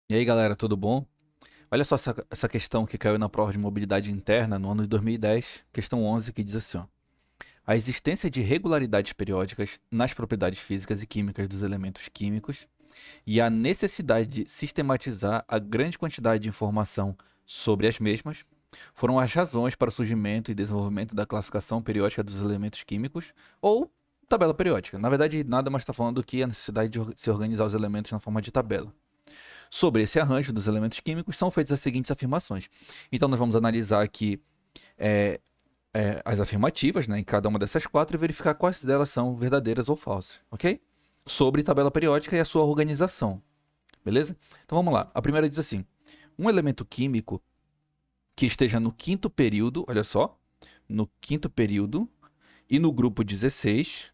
E aí, galera, tudo bom? Olha só essa questão que caiu na prova de mobilidade interna no ano de 2010, questão 11, que diz assim, ó. A existência de regularidades periódicas nas propriedades físicas e químicas dos elementos químicos e a necessidade de sistematizar a grande quantidade de informação sobre as mesmas foram as razões para o surgimento e desenvolvimento da classificação periódica dos elementos químicos ou tabela periódica. Na verdade, nada mais está falando do que a necessidade de se organizar os elementos na forma de tabela. Sobre esse arranjo dos elementos químicos, são feitas as seguintes afirmações. Então, nós vamos analisar aqui é, as afirmativas, né, em cada uma dessas quatro e verificar quais delas são verdadeiras ou falsas, ok? Sobre tabela periódica e a sua organização, beleza? Então vamos lá. A primeira diz assim: um elemento químico que esteja no quinto período, olha só, no quinto período e no grupo 16,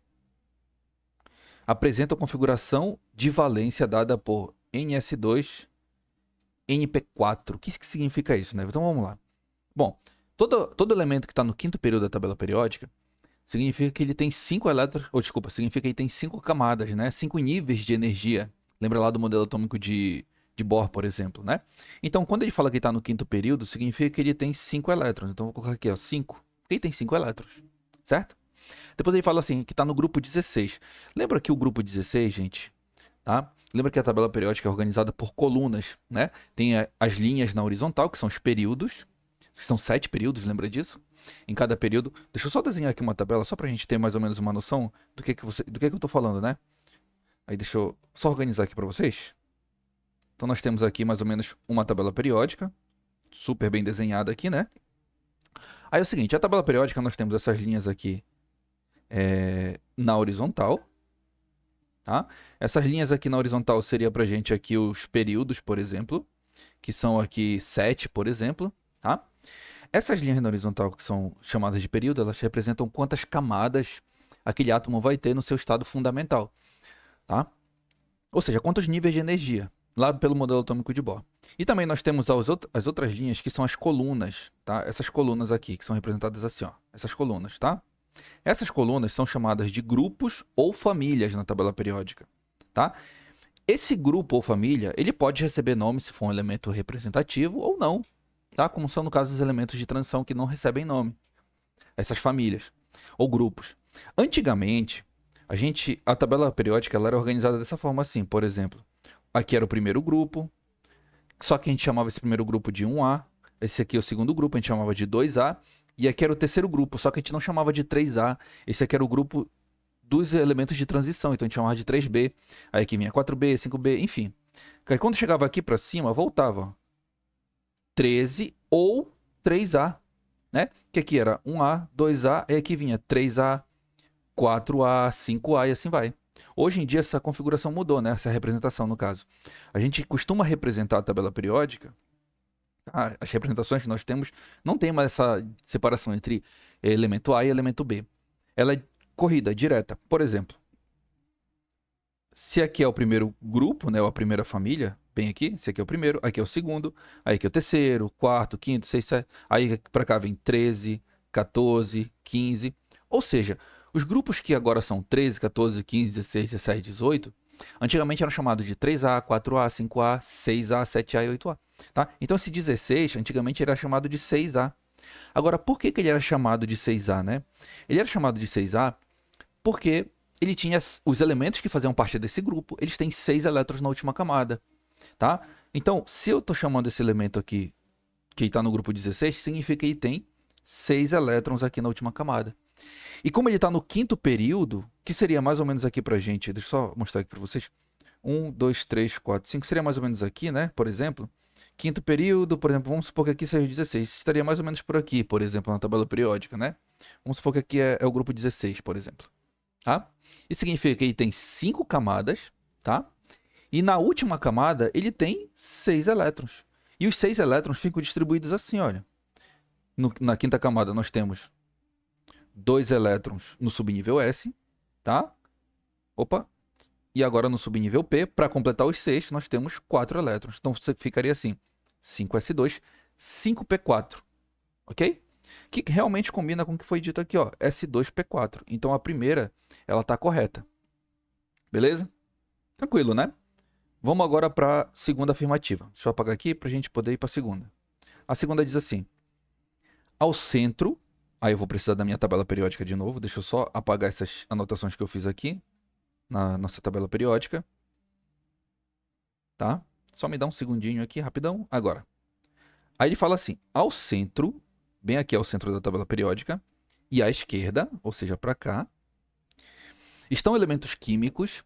apresenta a configuração de valência dada por NS2 NP4. O que significa isso, né? Então vamos lá. Bom, todo elemento que está no quinto período da tabela periódica significa que ele tem cinco elétrons, ou desculpa, significa que ele tem cinco camadas, né? Cinco níveis de energia. Lembra lá do modelo atômico de Bohr, por exemplo, né? Então, quando ele fala que está no quinto período, significa que ele tem cinco elétrons. Então, vou colocar aqui, ó, 5. Ele tem cinco elétrons, certo? Depois ele fala assim, que está no grupo 16. Lembra que o grupo 16, gente, tá? Lembra que a tabela periódica é organizada por colunas, né? Tem as linhas na horizontal, que são os períodos, que são 7 períodos, lembra disso? Em cada período. Deixa eu só desenhar aqui uma tabela, só para a gente ter mais ou menos uma noção do que eu estou falando, né? Aí deixa eu só organizar aqui para vocês. Então nós temos aqui mais ou menos uma tabela periódica, super bem desenhada aqui, né? Aí é o seguinte, a tabela periódica nós temos essas linhas aqui na horizontal, tá? Essas linhas aqui na horizontal seria pra gente aqui os períodos, por exemplo, que são aqui 7, por exemplo, tá? Essas linhas na horizontal que são chamadas de período, elas representam quantas camadas aquele átomo vai ter no seu estado fundamental, tá? Ou seja, quantos níveis de energia, lá pelo modelo atômico de Bohr. E também nós temos as outras linhas que são as colunas, tá? Essas colunas aqui, que são representadas assim, ó, essas colunas, tá? Essas colunas são chamadas de grupos ou famílias na tabela periódica, tá? Esse grupo ou família, ele pode receber nome se for um elemento representativo ou não, tá? Como são no caso os elementos de transição que não recebem nome, essas famílias ou grupos. Antigamente, a tabela periódica ela era organizada dessa forma assim, por exemplo, aqui era o primeiro grupo, só que a gente chamava esse primeiro grupo de 1A, esse aqui é o segundo grupo, a gente chamava de 2A, e aqui era o terceiro grupo, só que a gente não chamava de 3A, esse aqui era o grupo dos elementos de transição, então a gente chamava de 3B, aí aqui vinha 4B, 5B, enfim. Aí quando chegava aqui para cima, voltava 13 ou 3A, né? Que aqui era 1A, 2A, e aqui vinha 3A, 4A, 5A e assim vai. Hoje em dia essa configuração mudou, né? Essa representação no caso. A gente costuma representar a tabela periódica, tá? As representações que nós temos não tem mais essa separação entre elemento A e elemento B. Ela é corrida, direta. Por exemplo, se aqui é o primeiro grupo, né, ou a primeira família, bem aqui, esse aqui é o primeiro, aqui é o segundo, aí aqui é o terceiro, quarto, quinto, sexto, sete, aí para cá vem 13, 14, 15. Ou seja, os grupos que agora são 13, 14, 15, 16, 17, 18, antigamente eram chamados de 3A, 4A, 5A, 6A, 7A e 8A. Tá? Então esse 16, antigamente era chamado de 6A. Agora, por que, que ele era chamado de 6A, né? Ele era chamado de 6A porque ele tinha os elementos que faziam parte desse grupo, eles têm 6 elétrons na última camada, tá? Então, se eu estou chamando esse elemento aqui, que está no grupo 16, significa que ele tem 6 elétrons aqui na última camada. E como ele está no quinto período, que seria mais ou menos aqui para a gente, deixa eu só mostrar aqui para vocês, 1, 2, 3, 4, 5, seria mais ou menos aqui, né? Por exemplo, quinto período, por exemplo, vamos supor que aqui seja 16, estaria mais ou menos por aqui, por exemplo, na tabela periódica, né? Vamos supor que aqui é o grupo 16, por exemplo, tá? Isso significa que ele tem 5 camadas, tá? E na última camada ele tem 6 elétrons. E os 6 elétrons ficam distribuídos assim, olha. Na quinta camada nós temos 2 elétrons no subnível S, tá? Opa. E agora no subnível P, para completar os 6, nós temos 4 elétrons. Então ficaria assim: 5s2, 5p4, ok? Que realmente combina com o que foi dito aqui, ó, S2P4. Então a primeira, ela está correta. Beleza? Tranquilo, né? Vamos agora para a segunda afirmativa. Deixa eu apagar aqui para a gente poder ir para a segunda. A segunda diz assim: ao centro, aí eu vou precisar da minha tabela periódica de novo. Deixa eu só apagar essas anotações que eu fiz aqui na nossa tabela periódica. Tá? Só me dá um segundinho aqui, rapidão. Agora. Aí ele fala assim: ao centro, bem aqui ao centro da tabela periódica, e à esquerda, ou seja, para cá, estão elementos químicos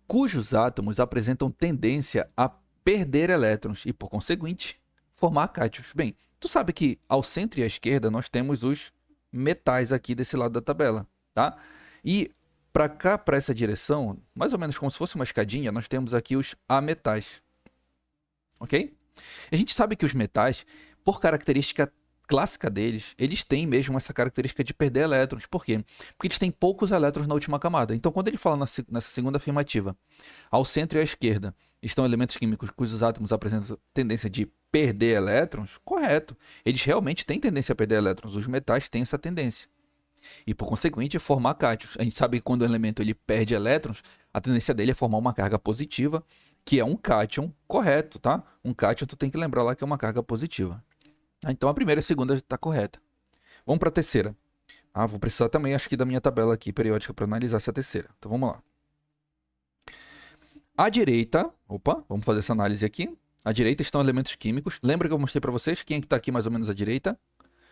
cujos átomos apresentam tendência a perder elétrons e, por conseguinte, formar cátions. Bem, tu sabe que ao centro e à esquerda nós temos os metais aqui desse lado da tabela, tá? E para cá, para essa direção, mais ou menos como se fosse uma escadinha, nós temos aqui os ametais, ok? A gente sabe que os metais, por característica clássica deles, eles têm mesmo essa característica de perder elétrons. Por quê? Porque eles têm poucos elétrons na última camada. Então, quando ele fala nessa segunda afirmativa, ao centro e à esquerda estão elementos químicos cujos átomos apresentam tendência de perder elétrons, correto. Eles realmente têm tendência a perder elétrons. Os metais têm essa tendência. E, por conseguinte, formar cátions. A gente sabe que quando o elemento ele perde elétrons, a tendência dele é formar uma carga positiva, que é um cátion correto, tá? Um cátion tu tem que lembrar lá que é uma carga positiva. Então a primeira e a segunda está correta. Vamos para a terceira. Vou precisar também, acho que, da minha tabela aqui periódica para analisar essa terceira. Então vamos lá. À direita, vamos fazer essa análise aqui. À direita estão elementos químicos. Lembra que eu mostrei para vocês quem é que está aqui mais ou menos à direita?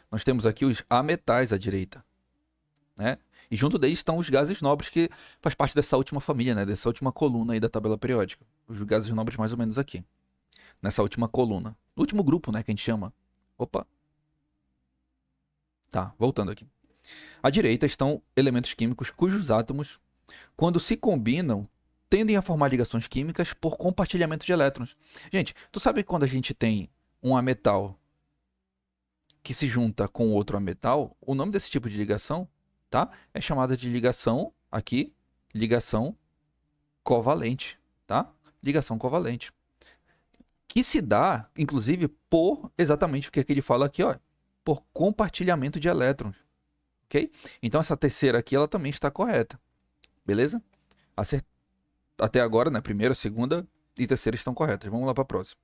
Nós temos aqui os ametais à direita, né? E junto deles estão os gases nobres, que faz parte dessa última família, né? Dessa última coluna aí da tabela periódica. Os gases nobres mais ou menos aqui, nessa última coluna. No último grupo, né, que a gente chama. Tá, voltando aqui. À direita estão elementos químicos cujos átomos, quando se combinam, tendem a formar ligações químicas por compartilhamento de elétrons. Gente, tu sabe que quando a gente tem um ametal que se junta com outro ametal, o nome desse tipo de ligação, tá? É chamada de ligação, aqui, ligação covalente, tá? Ligação covalente. Que se dá, inclusive, por exatamente o que ele fala aqui, ó, por compartilhamento de elétrons, ok? Então essa terceira aqui, ela também está correta, beleza? Até agora, né, primeira, segunda e terceira estão corretas. Vamos lá para a próxima.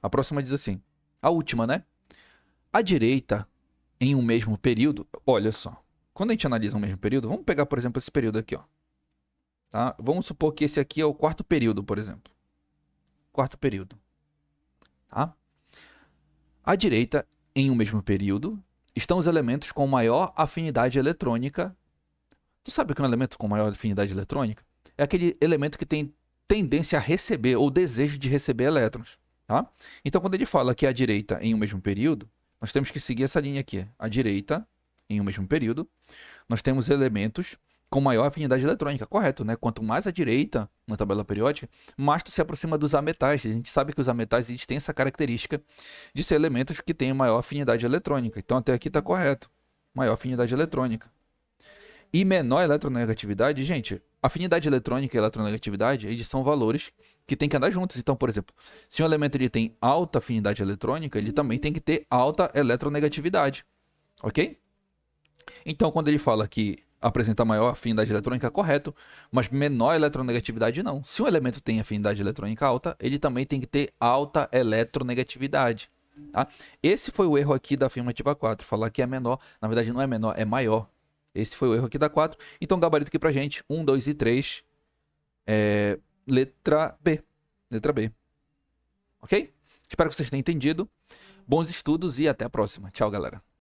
A próxima diz assim, a última, né? À direita, em um mesmo período, olha só, quando a gente analisa um mesmo período, vamos pegar, por exemplo, esse período aqui, ó. Tá? Vamos supor que esse aqui é o quarto período, por exemplo. Quarto período. Tá? À direita, em um mesmo período, estão os elementos com maior afinidade eletrônica. Tu sabe o que é um elemento com maior afinidade eletrônica? É aquele elemento que tem tendência a receber ou desejo de receber elétrons. Tá? Então, quando ele fala que à direita, em um mesmo período, nós temos que seguir essa linha aqui. À direita, em um mesmo período, nós temos elementos com maior afinidade eletrônica, correto, né? Quanto mais à direita na tabela periódica, mais tu se aproxima dos ametais. A gente sabe que os ametais eles têm essa característica de ser elementos que têm maior afinidade eletrônica. Então até aqui está correto. Maior afinidade eletrônica. E menor eletronegatividade, gente, afinidade eletrônica e eletronegatividade, eles são valores que tem que andar juntos. Então, por exemplo, se um elemento ele tem alta afinidade eletrônica, ele também tem que ter alta eletronegatividade, ok? Então, quando ele fala que apresenta maior afinidade eletrônica, correto, mas menor eletronegatividade não. Se um elemento tem afinidade eletrônica alta, ele também tem que ter alta eletronegatividade. Tá? Esse foi o erro aqui da afirmativa 4, falar que é menor, na verdade não é menor, é maior. Esse foi o erro aqui da 4. Então, gabarito aqui pra gente, 1, 2 e 3, letra B. Letra B. Ok? Espero que vocês tenham entendido. Bons estudos e até a próxima. Tchau, galera.